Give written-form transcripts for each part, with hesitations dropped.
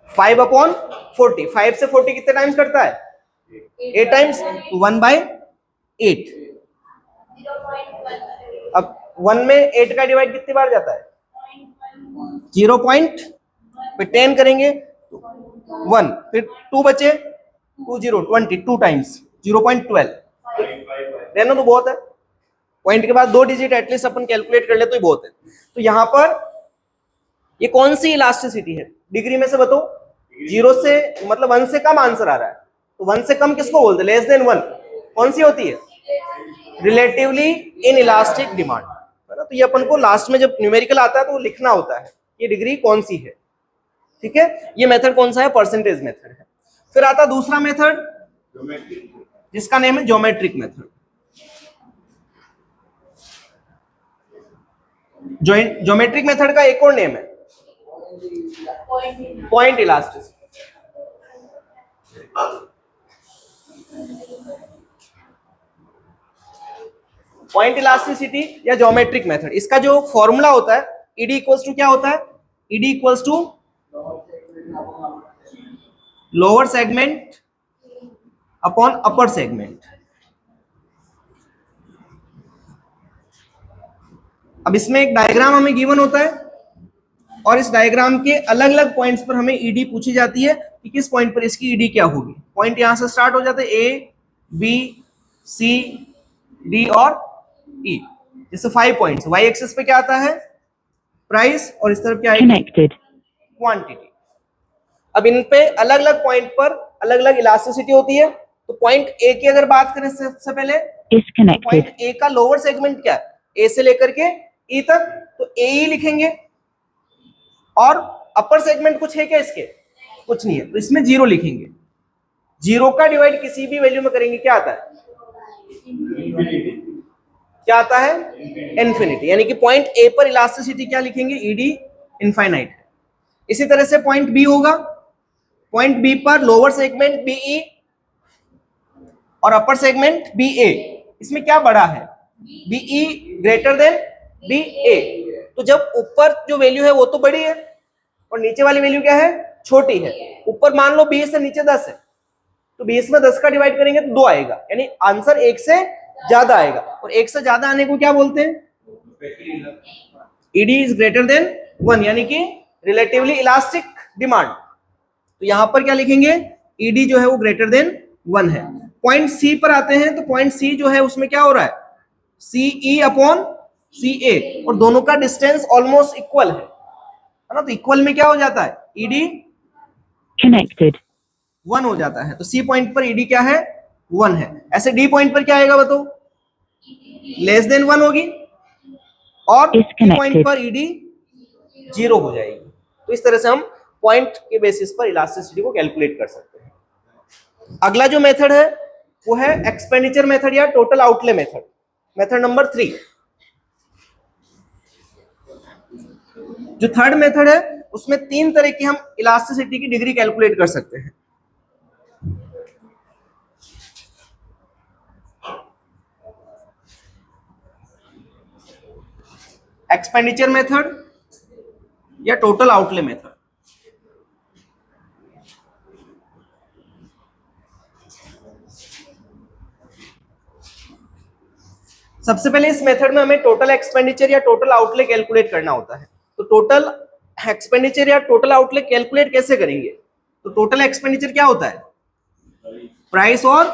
5/40, 5 से 40 कितने टाइम्स करता है? 8 टाइम्स, 1/8। अब 1 में 8 का डिवाइड कितनी बार जाता है? 0 पॉइंट, फिर 10 करेंगे 1, फिर 2 बचे 2 0 20, 2 टाइम्स 0.12। रहना तो बहुत है, पॉइंट के बाद 2 डिजिट एटलीस्ट अपन कैलकुलेट कर ले तो ही बहुत है। तो यहां पर ये कौन सी इलास्टिसिटी है डिग्री में से बताओ? 0 से मतलब 1 से कम आंसर आ रहा है, तो 1 से कम किसको बोलते हैं? लेस देन 1 कौन सी होती है? रिलेटिवली इन इलास्टिक डिमांड, है ना। तो ये अपन को लास्ट में जब न्यूमेरिकल आता है तो वो लिखना होता है ये डिग्री कौन सी है, ठीक है। ये मेथड कौन सा है? परसेंटेज मेथड है। फिर आता दूसरा मेथड जिसका नेम है ज्योमेट्रिक मेथड। ज्योमेट्रिक मेथड का एक और नेम है पॉइंट इलास्टिसिटी। पॉइंट इलास्टिसिटी या ज्योमेट्रिक मेथड, इसका जो फॉर्मूला होता है ईडी इक्वल्स टू क्या होता है? ED equals to lower segment upon upper segment. अब इसमें एक डायग्राम हमें गिवन होता है और इस डायग्राम के अलग अलग पॉइंट्स पर हमें ईडी पूछी जाती है कि किस पॉइंट पर इसकी ईडी क्या होगी। पॉइंट यहां से स्टार्ट हो जाते हैं ए बी सी डी और ई, जैसे 5 पॉइंट्स। वाई एक्सिस पे क्या आता है? प्राइस, और इस तरफ क्या आएगी? क्वांटिटी। अब इन पे अलग अलग पॉइंट पर अलग अलग इलास्टिसिटी होती है। तो पॉइंट ए की अगर बात करें सबसे पहले, पॉइंट ए का लोअर सेगमेंट क्या है? ए से लेकर के ई तक, तो ए ही लिखेंगे। और अपर सेगमेंट कुछ है क्या इसके? कुछ नहीं है, तो इसमें 0 लिखेंगे। 0 का डिवाइड किसी भी वैल्यू में करेंगे क्या आता है? क्या आता है? इन्फिनिटी। यानी कि पॉइंट ए पर इलास्टिसिटी क्या लिखेंगे? ED infinite. इसी तरह से पॉइंट बी होगा, पॉइंट बी पर लोअर सेगमेंट बीई और अपर सेगमेंट बी ए। इसमें क्या बड़ा है? बीई ग्रेटर देन बी ए। तो जब ऊपर जो वैल्यू है वो तो बड़ी है और नीचे वाली वैल्यू क्या है? छोटी है। ऊपर मान लो 20 है, नीचे 10 है, तो 20 में 10 का डिवाइड करेंगे तो 2 आएगा, यानी आंसर 1 से ज्यादा आएगा। और 1 से ज्यादा आने को क्या बोलते हैं? ईडी इज ग्रेटर देन 1, यानी कि रिलेटिवली इलास्टिक डिमांड। तो यहां पर क्या लिखेंगे? ईडी जो है वो ग्रेटर देन 1 है। पॉइंट सी पर आते हैं, तो पॉइंट सी जो है उसमें क्या हो रहा है? सीई अपॉन सी ए, और दोनों का डिस्टेंस ऑलमोस्ट इक्वल है ना। तो इक्वल में क्या हो जाता है? ईडी कनेक्टेड 1 हो जाता है। तो सी पॉइंट पर ईडी क्या है? 1 है। ऐसे डी पॉइंट पर क्या आएगा बताओ? लेस देन 1 होगी, और ई पॉइंट पर ईडी 0 हो जाएगी। तो इस तरह से हम पॉइंट के बेसिस पर इलास्टिसिटी को कैलकुलेट कर सकते हैं। अगला जो मेथड है वो है एक्सपेंडिचर मेथड या total outlay method, method number 3। जो थर्ड मेथड है उसमें 3 तरह की हम इलास्टिसिटी की डिग्री कैलकुलेट कर सकते हैं। एक्सपेंडिचर मेथड या टोटल आउटले मेथड। सबसे पहले इस मेथड में हमें टोटल एक्सपेंडिचर या टोटल आउटले कैलकुलेट करना होता है। तो टोटल एक्सपेंडिचर या टोटल आउटले कैलकुलेट कैसे करेंगे? तो टोटल एक्सपेंडिचर क्या होता है? प्राइस और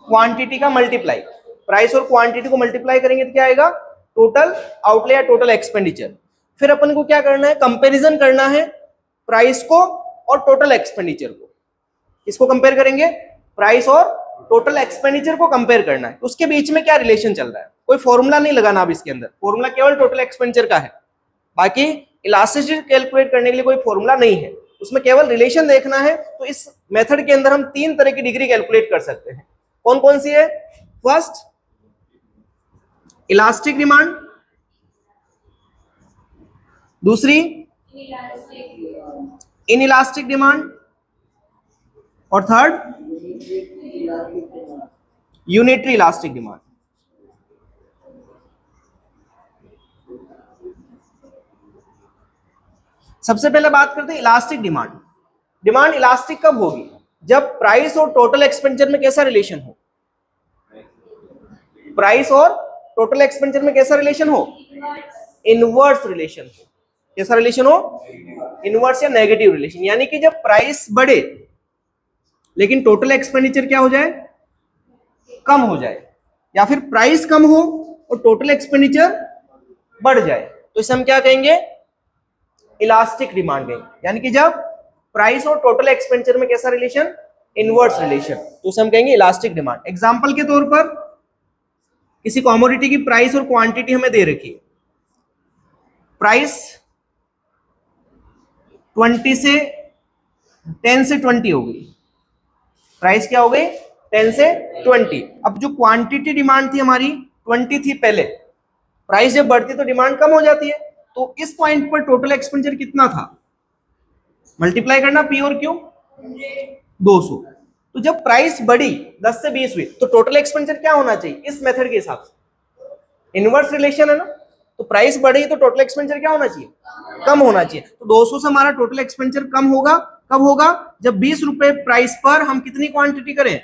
क्वांटिटी का मल्टीप्लाई। प्राइस और क्वांटिटी को मल्टीप्लाई करेंगे तो क्या आएगा? टोटल आउटले या टोटल एक्सपेंडिचर। फिर अपन को क्या करना है? कंपैरिजन करना है प्राइस को और टोटल एक्सपेंडिचर को। इसको कंपेयर करेंगे, प्राइस और टोटल एक्सपेंडिचर को कंपेयर करना है, उसके बीच में क्या रिलेशन चल रहा है। कोई फॉर्मूला नहीं लगाना अब इसके अंदर, फॉर्मूला केवल टोटल एक्सपेंडिचर का है। बाकी इलास्टिसिटी कैलकुलेट करने के लिए कोई फॉर्मूला नहीं है, उसमें केवल रिलेशन देखना है। तो इस मेथड के अंदर हम 3 तरह की डिग्री कैलकुलेट कर सकते हैं। कौन कौन सी है? First, elastic demand. दूसरी, इन इलास्टिक डिमांड। और थर्ड, यूनिटरी इलास्टिक डिमांड। सबसे पहले बात करते हैं इलास्टिक डिमांड। डिमांड इलास्टिक कब होगी? जब प्राइस और टोटल एक्सपेंडिचर में कैसा रिलेशन हो? प्राइस और टोटल एक्सपेंडिचर में कैसा रिलेशन हो? इनवर्स रिलेशन हो। कैसा रिलेशन हो? इनवर्स या नेगेटिव रिलेशन। यानी कि जब प्राइस बढ़े लेकिन टोटल एक्सपेंडिचर क्या हो जाए? कम हो जाए, या फिर प्राइस कम हो और टोटल एक्सपेंडिचर बढ़ जाए, तो इसे हम क्या कहेंगे? इलास्टिक डिमांड कहेंगे। यानी कि जब प्राइस और टोटल एक्सपेंडिचर में कैसा रिलेशन? इनवर्स रिलेशन, तो उसे हम कहेंगे इलास्टिक डिमांड। एग्जांपल के तौर पर किसी कमोडिटी की प्राइस और क्वांटिटी हमें दे रखी है। प्राइस 20 से 10 से 20 हो गई, प्राइस क्या हो गई? 10 से 20। अब जो क्वांटिटी डिमांड थी हमारी 20 थी पहले, प्राइस जब बढ़ती तो डिमांड कम हो जाती है, तो इस पॉइंट पर टोटल एक्सपेंडिचर कितना था? मल्टीप्लाई करना पी और क्यू, 200। तो जब प्राइस बढ़ी 10 से 20 हुई तो टोटल एक्सपेंडिचर क्या होना चाहिए इस मेथड के हिसाब से? इनवर्स रिलेशन है ना, तो प्राइस बढ़ी तो टोटल एक्सपेंडिचर क्या होना चाहिए? कम होना चाहिए। तो 200 से हमारा टोटल एक्सपेंडिचर कम होगा। कब होगा? जब 20 रुपए प्राइस पर हम कितनी क्वांटिटी करें?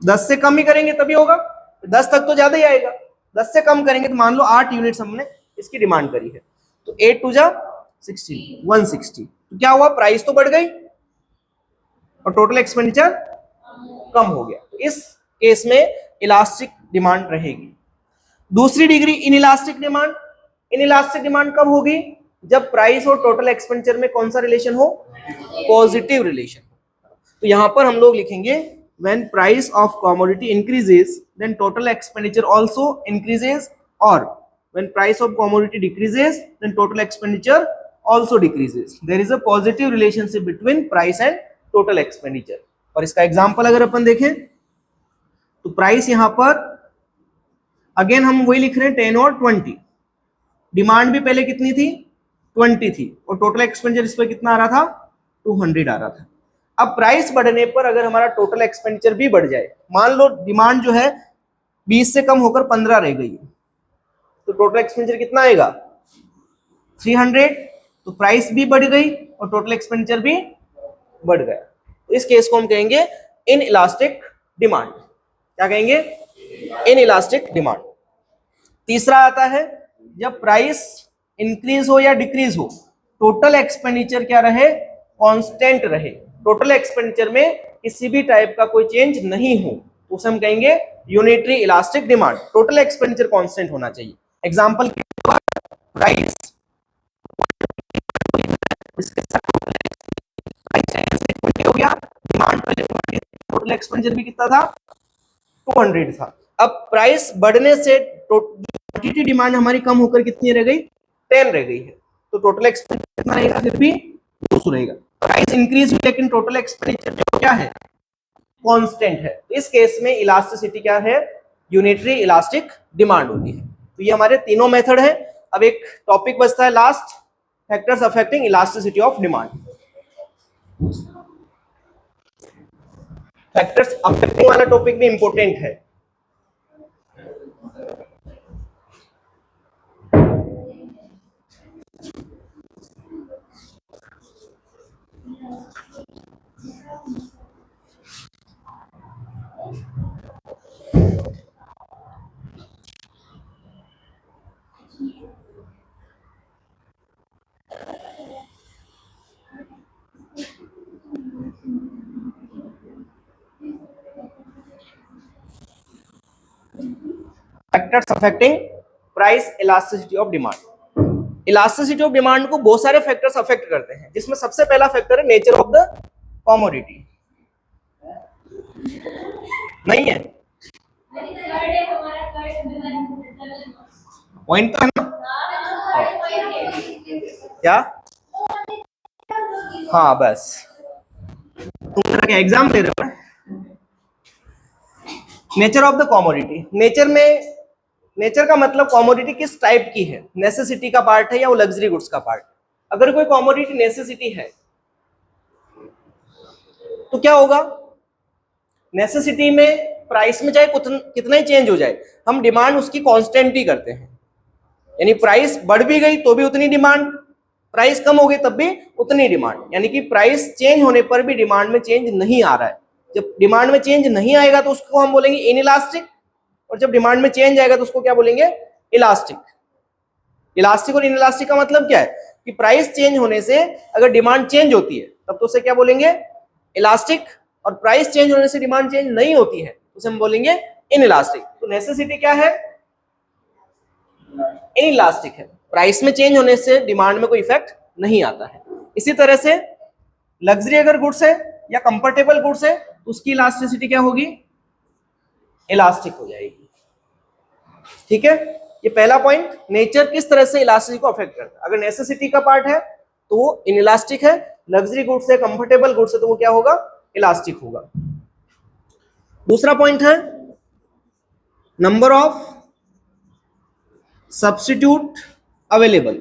10 से कम ही करेंगे तभी होगा। 10 तक तो ज्यादा ही आएगा, 10 से कम करेंगे तो मान लो 8 यूनिट्स हमने इसकी डिमांड करी है, तो 8 टू जा 16, 160। तो क्या हुआ? प्राइस तो बढ़ गई और टोटल एक्सपेंडिचर कम हो गया। तो इस केस में इलास्टिक डिमांड रहेगी। दूसरी degree inelastic demand. Inelastic demand कब होगी? जब प्राइस और टोटल एक्सपेंडिचर में कौन सा रिलेशन हो? Positive relation. तो यहां पर हम लोग लिखेंगे when price of commodity increases then total expenditure also increases, or when price of commodity decreases then total expenditure also decreases. There is a positive relationship between price and total expenditure. और इसका example अगर अपन देखें तो price यहां पर again हम वही लिख रहे हैं 10 और 20। डिमांड भी पहले कितनी थी? 20 थी, और टोटल एक्सपेंडिचर इस पर कितना आ रहा था? 200 आ रहा था। अब प्राइस बढ़ने पर अगर हमारा टोटल एक्सपेंडिचर भी बढ़ जाए, मान लो डिमांड जो है 20 से कम होकर 15 रह गई, तो टोटल एक्सपेंडिचर कितना आएगा? 300। तो प्राइस भी बढ़ गई और टोटल एक्सपेंडिचर भी बढ़ गया, तो इस केस को हम कहेंगे इन इलास्टिक डिमांड। क्या कहेंगे? In elastic demand. तीसरा आता है जब प्राइस इंक्रीज हो या डिक्रीज हो, टोटल एक्सपेंडिचर क्या रहे? कांस्टेंट रहे। टोटल एक्सपेंडिचर में किसी भी टाइप का कोई चेंज नहीं हो, तो उसे हम कहेंगे unitary elastic demand. Total expenditure constant होना चाहिए। एग्जांपल के तौर पर प्राइस हो गया, डिमांड पहले टोटल एक्सपेंडिचर भी कितना था? 200 था। अब प्राइस बढ़ने से क्वांटिटी डिमांड हमारी कम होकर कितनी रह गई? 10 रह गई है, तो टोटल एक्सपेंडिचर कितना रहेगा? फिर भी 200 रहेगा। प्राइस इंक्रीज हुई लेकिन टोटल एक्सपेंडिचर जो क्या है? कांस्टेंट है। तो इस केस में इलास्टिसिटी क्या है? यूनिटरी इलास्टिक डिमांड होती है। तो ये हमारे तीनों मेथड है। अब एक टॉपिक बचता है last, factors affecting elasticity of demand. Factors affecting वाला टॉपिक भी इंपॉर्टेंट है। Factors affecting price elasticity of demand. Elasticity of demand को बहुत सारे फैक्टर्स अफेक्ट करते हैं, जिसमें सबसे पहला फैक्टर है नेचर ऑफ द कमोडिटी। नहीं है पॉइंट तो है ना? क्या? हाँ बस, तुम क्या एग्जाम दे रहे हो? Nature of the commodity. Nature का मतलब कमोडिटी किस टाइप की है? नेसेसिटी का पार्ट है या वो लग्जरी गुड्स का पार्ट? अगर कोई कमोडिटी नेसेसिटी है तो क्या होगा? नेसेसिटी में प्राइस में चाहे कितना ही चेंज हो जाए, हम डिमांड उसकी कांस्टेंट ही करते हैं। यानी प्राइस बढ़ भी गई तो भी उतनी डिमांड, प्राइस कम हो गई तब भी उतनी डिमांड, यानी कि प्राइस चेंज होने पर भी डिमांड में चेंज नहीं आ रहा है। जब डिमांड में चेंज नहीं आएगा तो उसको हम बोलेंगे इनइलास्टिक, और जब डिमांड में चेंज आएगा तो उसको क्या बोलेंगे, इलास्टिक। इलास्टिक और इनइलास्टिक का मतलब क्या है कि प्राइस चेंज होने से अगर डिमांड चेंज होती है तब तो उसे क्या बोलेंगे, इलास्टिक, और प्राइस चेंज होने से डिमांड चेंज नहीं होती है तो उसे हम बोलेंगे इनइलास्टिक। तो नेसेसिटी क्या है, इनइलास्टिक है, प्राइस में चेंज होने से डिमांड में कोई इफेक्ट नहीं आता है। इसी तरह से लग्जरी अगर गुड्स है या कंफर्टेबल गुड्स है तो उसकी इलास्टिसिटी क्या होगी, इलास्टिक हो जाएगी। ठीक है, ये पहला पॉइंट, नेचर किस तरह से इलास्टिसिटी को अफेक्ट करता है। अगर नेसेसिटी का पार्ट है तो वो इनइलास्टिक है, लग्जरी गुड्स है, कंफर्टेबल गुड्स है तो वो क्या होगा, इलास्टिक होगा। दूसरा पॉइंट है नंबर ऑफ सब्स्टिट्यूट अवेलेबल।